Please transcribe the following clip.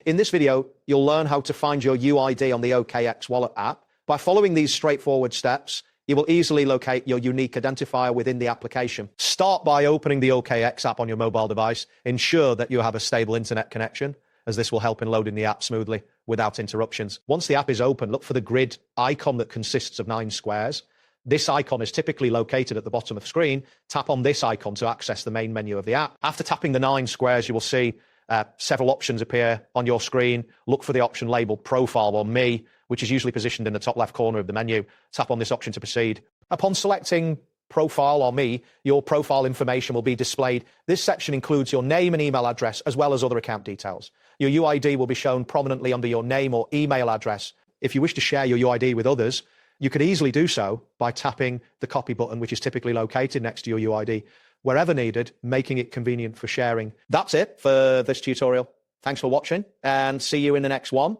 In this video, you'll learn how to find your UID on the OKX Wallet app. By following these straightforward steps, you will easily locate your unique identifier within the application. Start by opening the OKX app on your mobile device. Ensure that you have a stable internet connection, as this will help in loading the app smoothly without interruptions. Once the app is open, look for the grid icon that consists of 9 squares. This icon is typically located at the bottom of the screen. Tap on this icon to access the main menu of the app. After tapping the 9 squares, you will see several options appear on your screen. Look for the option labeled Profile or Me, which is usually positioned in the top left corner of the menu. Tap on this option to proceed. Upon selecting Profile or Me, your profile information will be displayed. This section includes your name and email address, as well as other account details. Your UID will be shown prominently under your name or email address. If you wish to share your UID with others, you could easily do so by tapping the copy button, which is typically located next to your UID, wherever needed, making it convenient for sharing. That's it for this tutorial. Thanks for watching, and see you in the next one.